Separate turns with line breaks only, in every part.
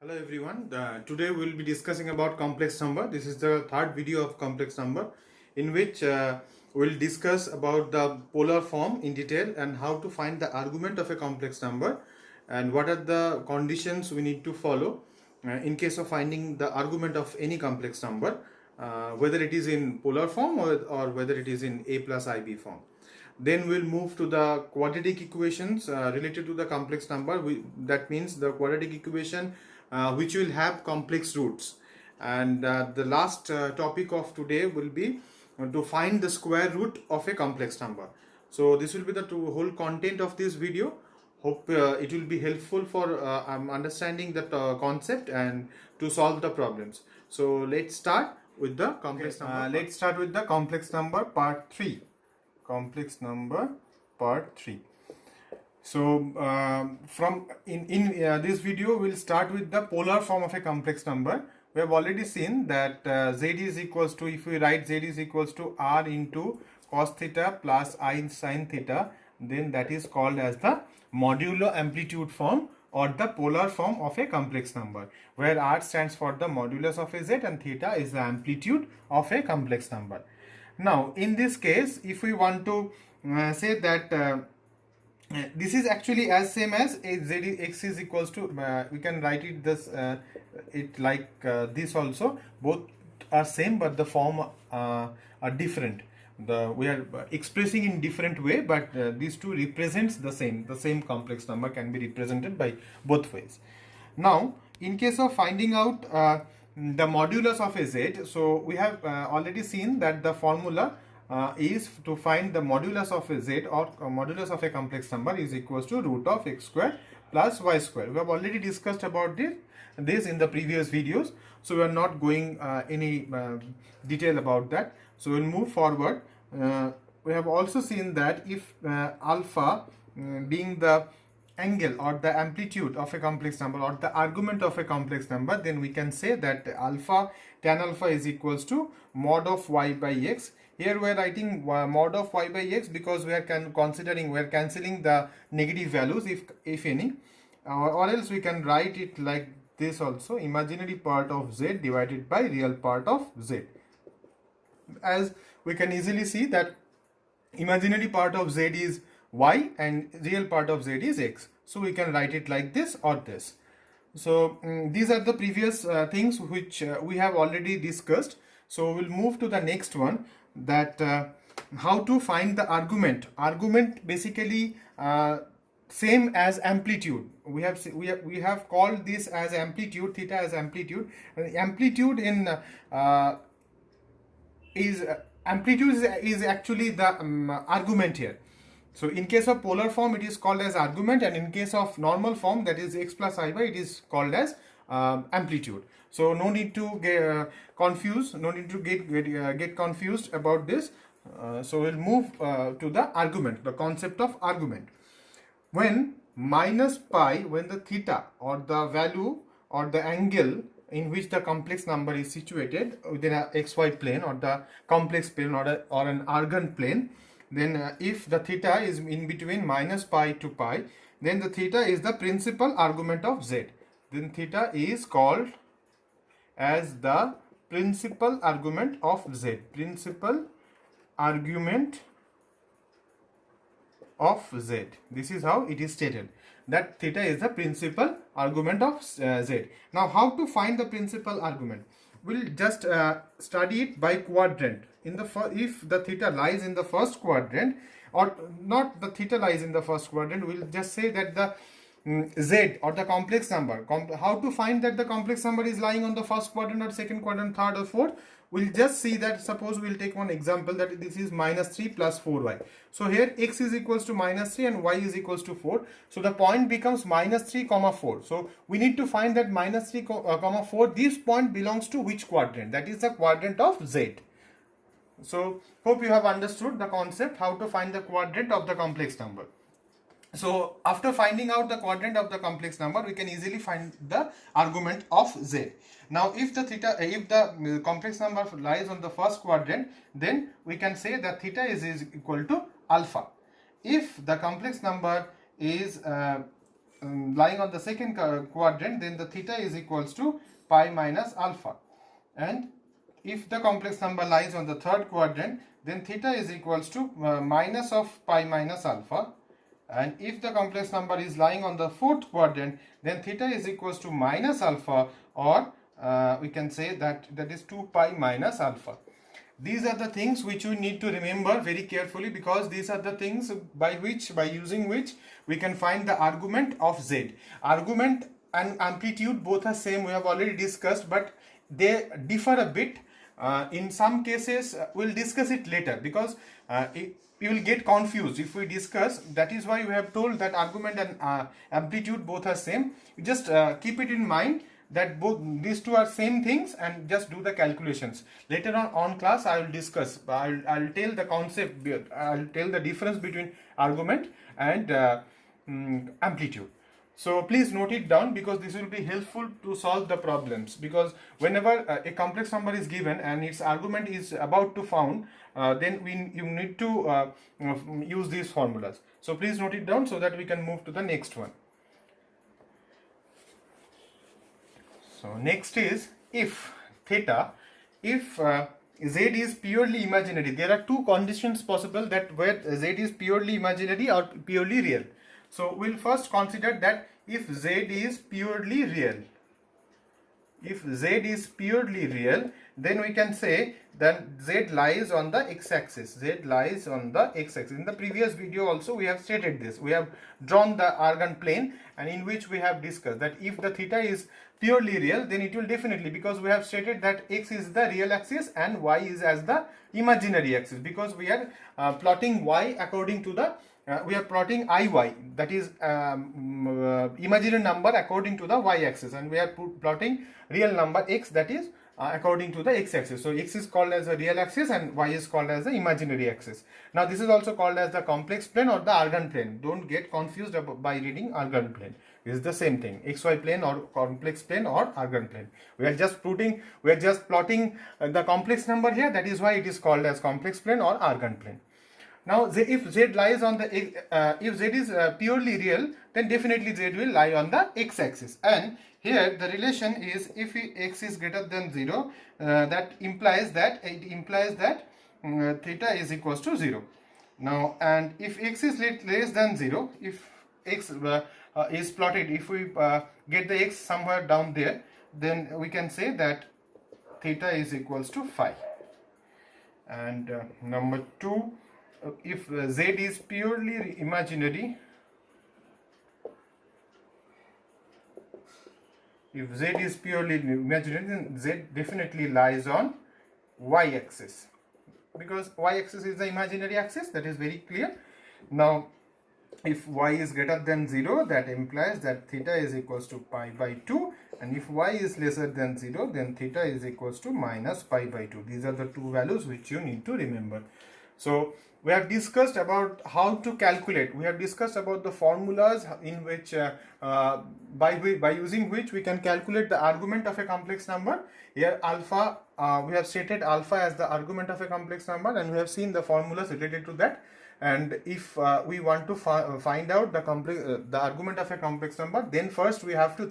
Hello everyone. Today we will be discussing about complex number. This is the third video of complex number in which we'll discuss about the polar form in detail and how to find the argument of a complex number and what are the conditions we need to follow in case of finding the argument of any complex number, whether it is in polar form or whether it is in a plus ib form. Then we'll move to the quadratic equations related to the complex number. That means the quadratic equation which will have complex roots. And the last topic of today will be to find the square root of a complex number. So this will be the whole content of this video. Hope it will be helpful for understanding the concept and to solve the problems. So let's start with the complex number. Let's start with the complex number part 3. Complex number part 3. So from in this video we'll start with the polar form of a complex number. We have already seen that z is equals to, if we write z is equals to r into cos theta plus I sin theta, then that is called as the modulo amplitude form or the polar form of a complex number, where r stands for the modulus of a z and theta is the amplitude of a complex number. Now in this case, if we want to say that this is actually as same as x is equals to, we can write it this this also. Both are same but the form are different. We are expressing in different way, but these two represents the same complex number can be represented by both ways. Now in case of finding out the modulus of a z, so we have already seen that the formula is to find the modulus of a z or modulus of a complex number is equals to root of x square plus y square. We have already discussed about this in the previous videos, so we are not going any detail about that. So we'll move forward. We have also seen that if alpha being the angle or the amplitude of a complex number or the argument of a complex number, then we can say that tan alpha is equals to mod of y by x. Here we are writing mod of y by x because we are cancelling the negative values if any, or else we can write it like this also, imaginary part of z divided by real part of z. As we can easily see that imaginary part of z is y and real part of z is x, so we can write it like this or this. So these are the previous things which we have already discussed. So we'll move to the next one, that how to find the argument. Argument basically same as amplitude. We have called this as amplitude, theta as amplitude. Amplitude in amplitude is actually the argument here. So in case of polar form it is called as argument, and in case of normal form, that is x plus I by, it is called as amplitude. So no need to get confused, no need to get confused about this. So we'll move to the argument, the concept of argument. When minus pi, when the theta or the value or the angle in which the complex number is situated within a xy plane or the complex plane or an argand plane, then if the theta is in between minus pi to pi, then the theta is the principal argument of z. Then theta is called as the principal argument of z. Principal argument of z. This is how it is stated, that theta is the principal argument of z. Now how to find the principal argument? We'll just study it by quadrant. In the if the theta lies in the first quadrant, or not the theta lies in the first quadrant, we'll just say that the z or the complex number, how to find that the complex number is lying on the first quadrant or second quadrant, third or fourth. We'll just see that, suppose we'll take one example, that this is minus 3 plus 4y. So here x is equals to minus 3 and y is equals to 4. So the point becomes minus 3 comma 4. So we need to find that minus 3 comma 4, this point belongs to which quadrant? That is the quadrant of z. So hope you have understood the concept, how to find the quadrant of the complex number. So after finding out the quadrant of the complex number, we can easily find the argument of z. Now if the complex number lies on the first quadrant, then we can say that theta is equal to alpha. If the complex number is lying on the second quadrant, then the theta is equals to pi minus alpha. And if the complex number lies on the third quadrant, then theta is equals to minus of pi minus alpha. And if the complex number is lying on the fourth quadrant, then theta is equals to minus alpha, or we can say that is 2 pi minus alpha. These are the things which you need to remember very carefully, because these are the things by using which we can find the argument of z. Argument and amplitude both are same, we have already discussed, but they differ a bit. In some cases we'll discuss it later, because you will get confused if we discuss. That is why we have told that argument and amplitude both are same. You just keep it in mind that both these two are same things, and just do the calculations. Later on class I will discuss, I'll tell the concept, I'll tell the difference between argument and amplitude. So please note it down, because this will be helpful to solve the problems. Because whenever a complex number is given and its argument is about to found, then you need to use these formulas. So please note it down so that we can move to the next one. So next is if theta, if z is purely imaginary. There are two conditions possible, that where z is purely imaginary or purely real. So we'll first consider that if z is purely real, then we can say that z lies on the x-axis. Z lies on the x-axis. In the previous video also we have stated this. We have drawn the Argand plane, and in which we have discussed that if the theta is purely real, then it will definitely, because we have stated that x is the real axis and y is as the imaginary axis, because we are plotting y according to the we are plotting iy, that is imaginary number according to the y-axis, and we are plotting real number x, that is according to the x-axis. So x is called as a real axis and y is called as the imaginary axis. Now this is also called as the complex plane or the Argand plane. Don't get confused by reading Argand plane. It is the same thing, xy plane or complex plane or Argand plane. We are just plotting the complex number here. That is why it is called as complex plane or Argand plane. Now if z lies on the if z is purely real, then definitely z will lie on the x-axis. And here the relation is, if x is greater than 0, that implies that theta is equals to 0. Now, and if x is less than 0, if x is plotted, if we get the x somewhere down there, then we can say that theta is equals to phi. And number 2, if z is purely imaginary, then z definitely lies on y-axis, because y-axis is the imaginary axis. That is very clear. Now if y is greater than 0, that implies that theta is equals to pi by 2, and if y is lesser than 0, then theta is equals to minus pi by 2. These are the two values which you need to remember. So we have discussed about how to calculate. We have discussed about the formulas in which by using which we can calculate the argument of a complex number. Here alpha, we have stated alpha as the argument of a complex number, and we have seen the formulas related to that. And if we want to find out the argument of a complex number, then first we have to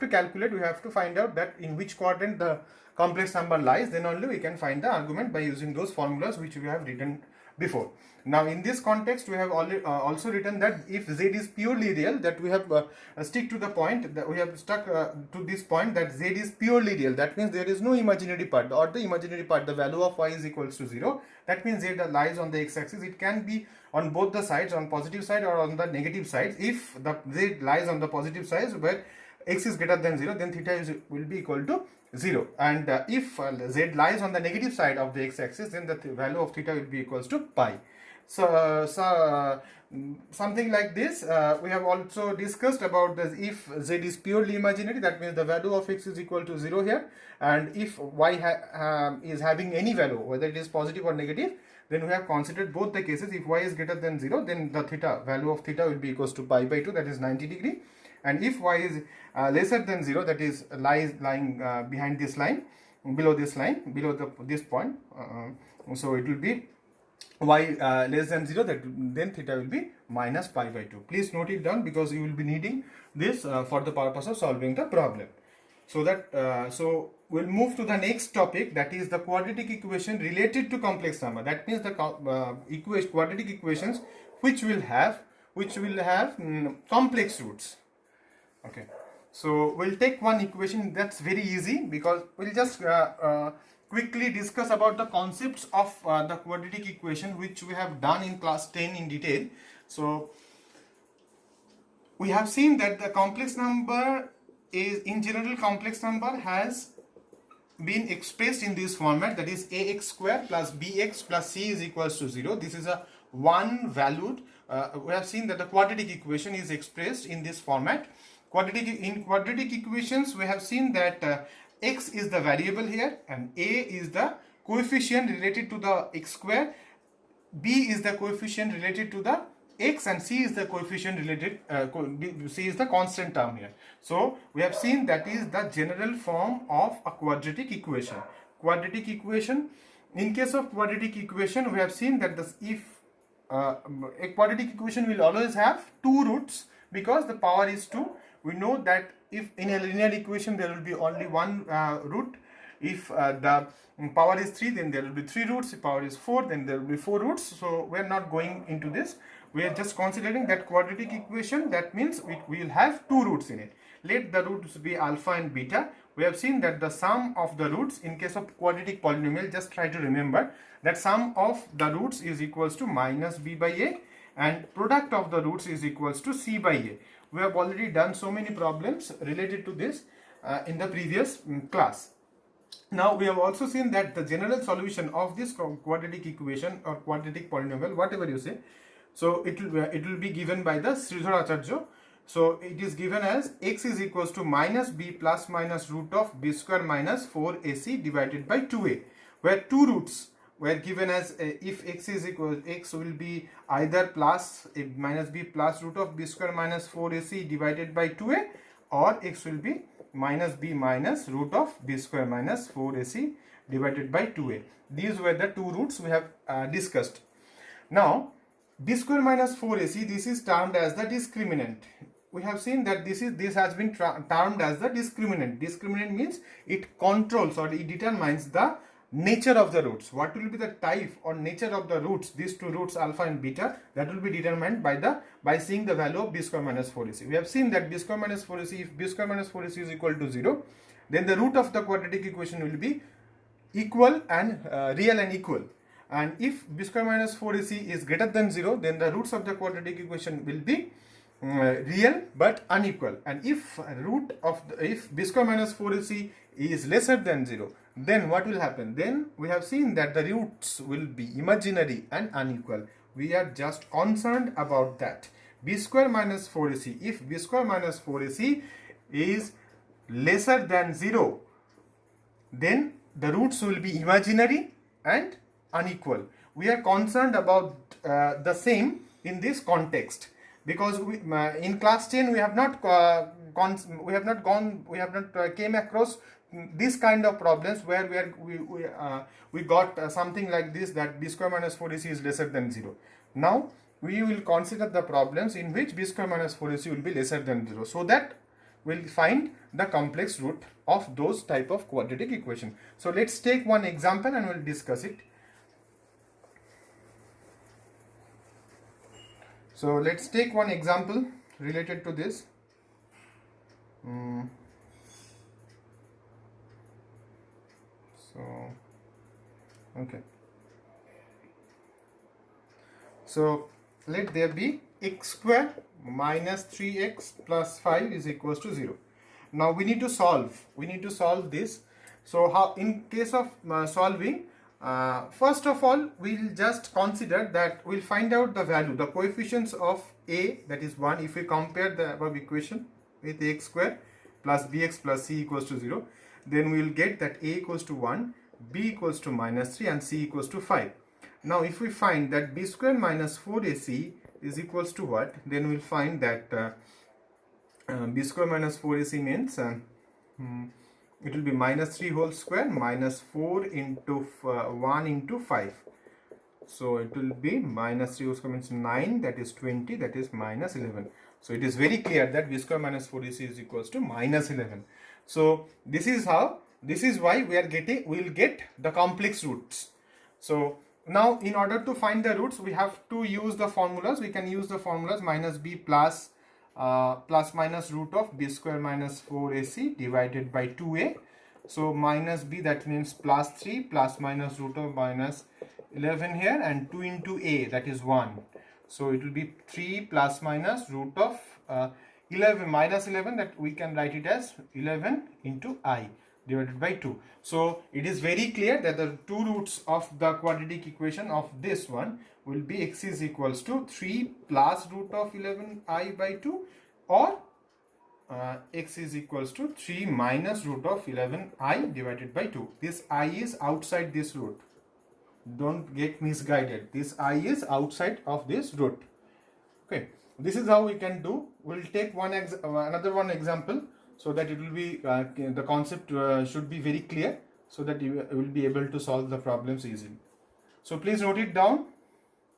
calculate, we have to find out that in which quadrant the complex number lies. Then only we can find the argument by using those formulas which we have written before. Now in this context, we have already also written that if z is purely real, that we have stick to the point, that we have stuck to this point, that z is purely real. That means there is no imaginary part, or the imaginary part, the value of y is equals to 0. That means z lies on the x-axis. It can be on both the sides, on positive side or on the negative sides. If the z lies on the positive side, where x is greater than 0, then theta will be equal to 0. And if z lies on the negative side of the x-axis, then the value of theta will be equals to pi. So something like this. We have also discussed about this. If z is purely imaginary, that means the value of x is equal to 0 here. And if y is having any value, whether it is positive or negative, then we have considered both the cases. If y is greater than 0, then the value of theta will be equals to pi by 2, that is 90 degree. And if y is lesser than 0, that is lying behind this line, below this line, below this point, so it will be y less than 0, that then theta will be minus pi by 2. Please note it down because you will be needing this for the purpose of solving the problem. So that so we'll move to the next topic, that is the quadratic equation related to complex number. That means the quadratic equations which will have complex roots. Okay, so we'll take one equation that's very easy, because we'll just quickly discuss about the concepts of the quadratic equation which we have done in class 10 in detail. So we have seen that the complex number is, in general, complex number has been expressed in this format, that is ax square plus bx plus c is equals to 0. This is a one valued. We have seen that the quadratic equation is expressed in this format. In quadratic equations, we have seen that x is the variable here, and a is the coefficient related to the x square, b is the coefficient related to the x, and c is the coefficient related, c is the constant term here. So we have seen that is the general form of a quadratic equation. Quadratic equation, in case of quadratic equation, we have seen that a quadratic equation will always have two roots, because the power is 2. We know that if in a linear equation there will be only one root. If the power is 3, then there will be 3 roots. If power is 4, then there will be 4 roots. So we are not going into this. We are just considering that quadratic equation. That means we will have 2 roots in it. Let the roots be alpha and beta. We have seen that the sum of the roots, in case of quadratic polynomial, just try to remember that sum of the roots is equals to minus b by a, and product of the roots is equals to c by a. We have already done so many problems related to this in the previous class. Now we have also seen that the general solution of this quadratic equation or quadratic polynomial, whatever you say, so it will be given by the Sridhar Acharya. So it is given as x is equals to minus b plus minus root of b square minus 4ac divided by 2a, where two roots were given as if x is equal, x will be either plus minus b plus root of b square minus 4ac divided by 2a, or x will be minus b minus root of b square minus 4ac divided by 2a. These were the two roots we have discussed. Now b square minus 4ac, this is termed as the discriminant. We have seen that this has been termed as the discriminant. Discriminant means it controls or it determines the nature of the roots. What will be the type or nature of the roots, these two roots alpha and beta, that will be determined by seeing the value of b square minus 4ac. We have seen that b square minus 4ac, if b square minus 4ac is equal to 0, then the root of the quadratic equation will be equal and real and equal. And if b square minus 4ac is greater than 0, then the roots of the quadratic equation will be real but unequal. And if if b square minus 4ac is lesser than 0, then what will happen? Then we have seen that the roots will be imaginary and unequal. We are just concerned about that. B square minus 4ac, if b square minus 4ac is lesser than 0, then the roots will be imaginary and unequal. We are concerned about the same in this context, because in class 10 we have not came across this kind of problems where we got something like this, that b square minus 4ac is lesser than 0. Now we will consider the problems in which b square minus 4ac will be lesser than 0, so that we'll find the complex root of those type of quadratic equation. So let's take one example and we'll discuss it. So let's take one example related to this. Okay. So let there be x square minus 3x plus 5 is equals to 0. Now we need to solve this. So how, in case of solving, first of all we'll just consider that we'll find out the value, the coefficients of a, that is 1. If we compare the above equation with ax square plus bx plus c equals to 0, then we will get that a equals to 1, b equals to minus 3 and c equals to 5. Now if we find that b square minus 4ac is equals to what, then we'll find that b square minus 4ac means it will be minus 3 whole square minus 4 into 1 into 5. So it will be minus 3 whole square means 9, that is 20, that is minus 11. So it is very clear that b square minus 4ac is equals to minus 11. So this is why we will get the complex roots. So now in order to find the roots, we have to use the formulas. We can use the formulas minus b plus minus root of b square minus 4ac divided by 2a. So minus b, that means plus 3 plus minus root of minus 11 here, and 2 into a, that is 1. So it will be 3 plus minus root of 11 minus 11, that we can write it as 11 into I divided by 2. So it is very clear that the two roots of the quadratic equation of this one will be x is equals to 3 plus root of 11I by 2, or x is equals to 3 minus root of 11I divided by 2. This I is outside this root. Don't get misguided. This I is outside of this root. Okay, this is how we can do. We'll take another one example, so that it will be the concept should be very clear, so that you will be able to solve the problems easily. So please note it down,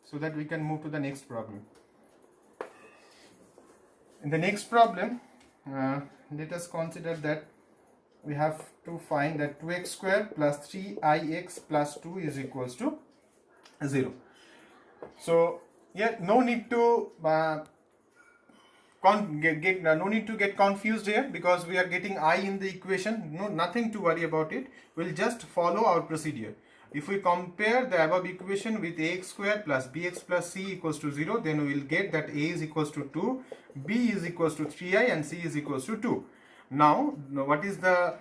so that we can move to the next problem. In the next problem, let us consider that we have to find that 2x square plus 3ix plus 2 is equals to 0. So yeah, no need to get confused here, because we are getting I in the equation. Nothing to worry about it. We'll just follow our procedure. If we compare the above equation with ax square plus bx plus c equals to 0, then we will get that a is equals to 2, b is equals to 3i, and c is equals to 2. Now what is the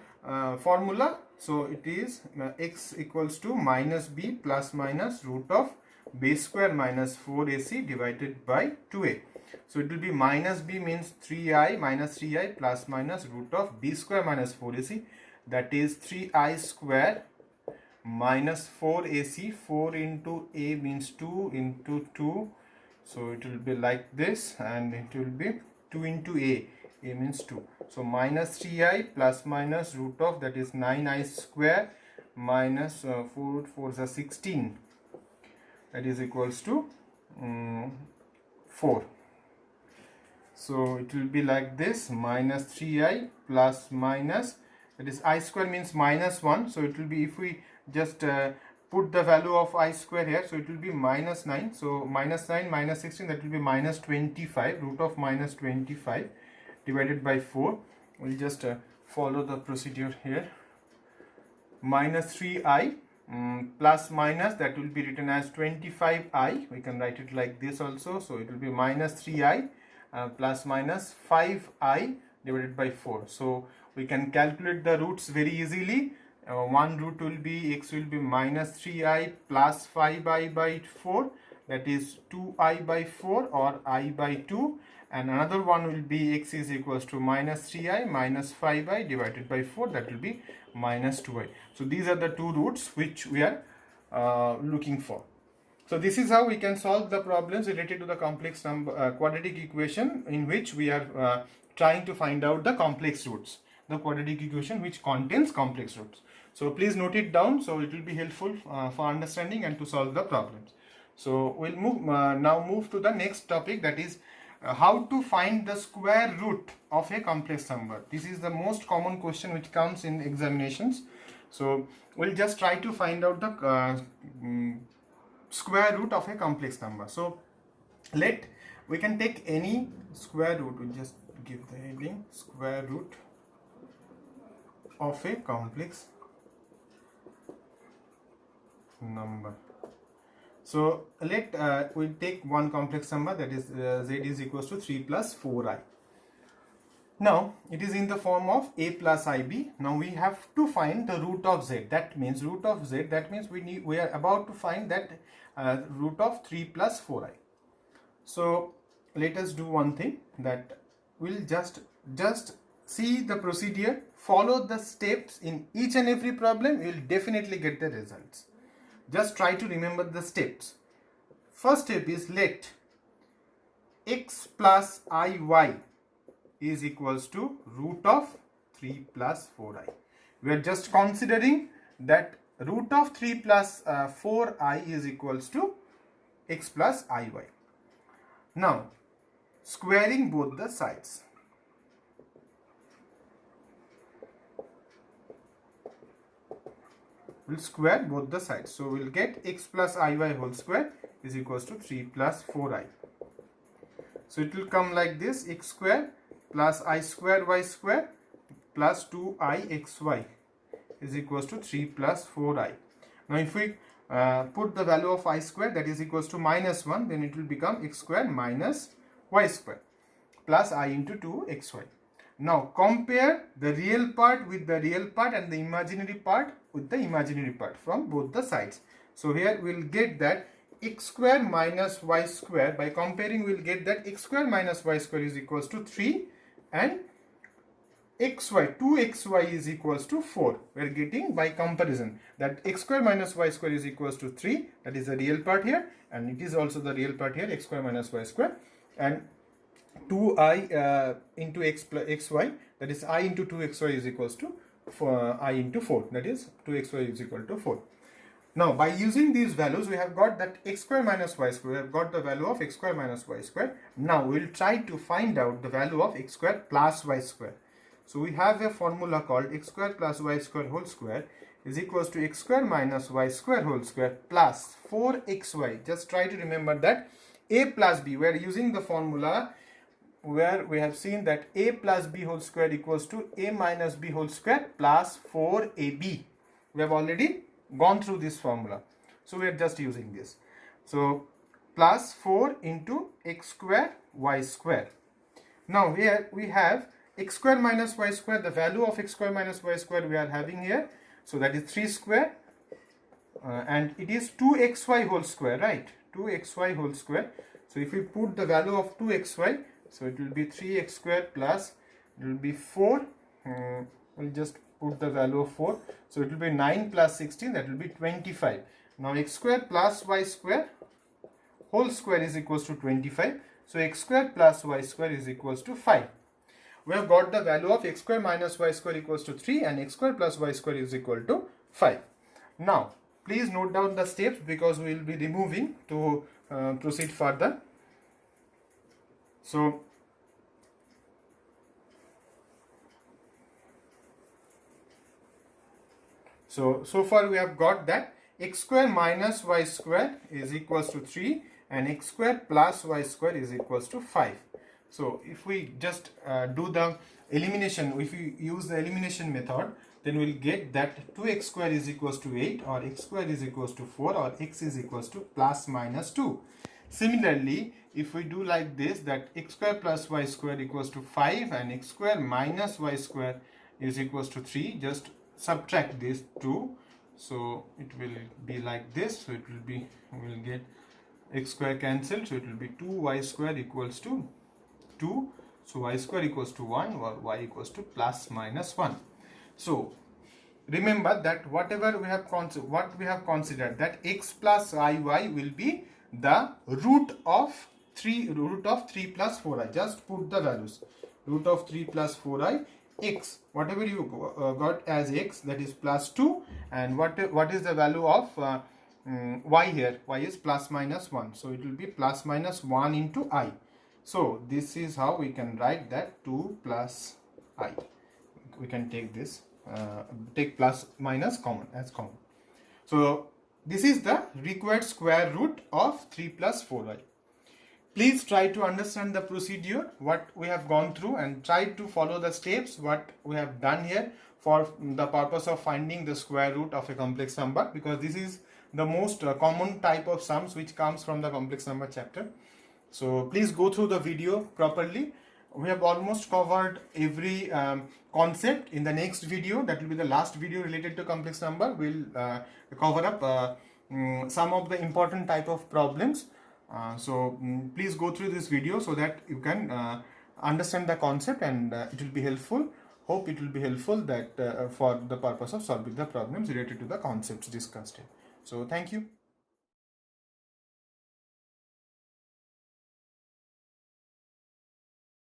formula? So it is x equals to minus b plus minus root of b square minus 4ac divided by 2a. So it will be minus b means 3i minus 3i plus minus root of b square minus 4ac, that is 3i square minus 4ac. 4 into a means 2 into 2, so it will be like this, and it will be 2 into a means 2. So minus 3i plus minus root of, that is 9i square minus 4 4 is 16, that is equals to 4. So it will be like this, minus 3i plus minus, that is I square means minus 1. So it will be, if we just put the value of I square here, so it will be minus 9. So minus 9 minus 16, that will be minus 25, root of minus 25 divided by 4. We'll just follow the procedure here. Minus 3i plus minus, that will be written as 25i. We can write it like this also. So it will be minus 3i plus minus 5i divided by 4. So we can calculate the roots very easily. One root will be, x will be minus 3i plus 5i by 4, that is 2i by 4 or I by 2, and another one will be x is equals to minus 3i minus 5i divided by 4, that will be minus 2i. So these are the two roots which we are looking for. So this is how we can solve the problems related to the complex number quadratic equation, in which we are trying to find out the complex roots, the quadratic equation which contains complex roots. So please note it down, so it will be helpful for understanding and to solve the problems. So we'll now move to the next topic, that is how to find the square root of a complex number. This is the most common question which comes in examinations. So we'll just try to find out the square root of a complex number. So we can take any square root. We'll just give the heading square root of a complex number. So we'll take one complex number, that is z is equals to 3 plus 4i. Now it is in the form of a plus ib. Now we have to find the root of z. That means root of z, that means we are about to find that root of 3 plus 4i. So let us do one thing, that we'll just see the procedure, follow the steps in each and every problem. You will definitely get the results. Just try to remember the steps. First step is let x plus iy is equals to root of 3 plus 4i. We are just considering that root of 3 plus 4i is equals to x plus iy. Now squaring both the sides. We'll square both the sides. So we'll get x plus iy whole square is equals to 3 plus 4i. So it will come like this: x square plus I square y square plus 2ixy is equals to 3 plus 4i. Now if we put the value of I square, that is equals to minus 1, then it will become x square minus y square plus I into 2xy. Now compare the real part with the real part and the imaginary part with the imaginary part from both the sides. So here we will get that x square minus y square, by comparing we will get that x square minus y square is equals to 3 and xy 2xy is equals to 4. We are getting by comparison that x square minus y square is equals to 3, that is the real part here, and it is also the real part here, x square minus y square, and 2i into x plus xy, that is I into 2xy is equals to I into 4, that is 2xy is equal to 4. Now by using these values we have got that x square minus y square, we have got the value of x square minus y square. Now we will try to find out the value of x square plus y square. So we have a formula called x square plus y square whole square is equals to x square minus y square whole square plus 4xy. Just try to remember that a plus b, we are using the formula where we have seen that a plus b whole square equals to a minus b whole square plus 4ab. We have already gone through this formula, so we are just using this. So plus 4 into x square y square. Now here we have x square minus y square, the value of x square minus y square we are having here, so that is 3 square and it is 2xy whole square, right? 2xy whole square. So if we put the value of 2xy, so it will be 3x square plus, it will be 4, we'll just put the value of 4, so it will be 9 plus 16, that will be 25. Now x square plus y square whole square is equals to 25, so x square plus y square is equals to 5. We have got the value of x square minus y square equals to 3 and x square plus y square is equal to 5. Now please note down the steps because we will be removing to proceed further. So far we have got that x square minus y square is equals to 3 and x square plus y square is equals to 5. So if we just do the elimination, if we use the elimination method, then we will get that 2x square is equals to 8 or x square is equals to 4 or x is equals to plus minus 2. Similarly, if we do like this, that x square plus y square equals to 5 and x square minus y square is equals to 3, just subtract these 2, so it will be like this. So it will be, we will get x square cancelled, so it will be 2y square equals to 2, so y square equals to 1 or y equals to plus minus 1. So remember that whatever we have considered, that x plus iy will be the root of 3 plus 4i. Just put the values, root of 3 plus 4i, x, whatever you got as x, that is plus 2, and what is the value of y here? Y is plus minus 1, so it will be plus minus 1 into I. So this is how we can write that 2 plus I. We can take this, take plus minus common as common. So this is the required square root of 3 plus 4i. Please try to understand the procedure, what we have gone through, and try to follow the steps what we have done here for the purpose of finding the square root of a complex number, because this is the most common type of sums which comes from the complex number chapter. So please go through the video properly. We have almost covered every concept. In the next video, that will be the last video related to complex number, we'll cover up some of the important type of problems. Please go through this video so that you can understand the concept, and it will be helpful. Hope it will be helpful that for the purpose of solving the problems related to the concepts discussed here. So thank you.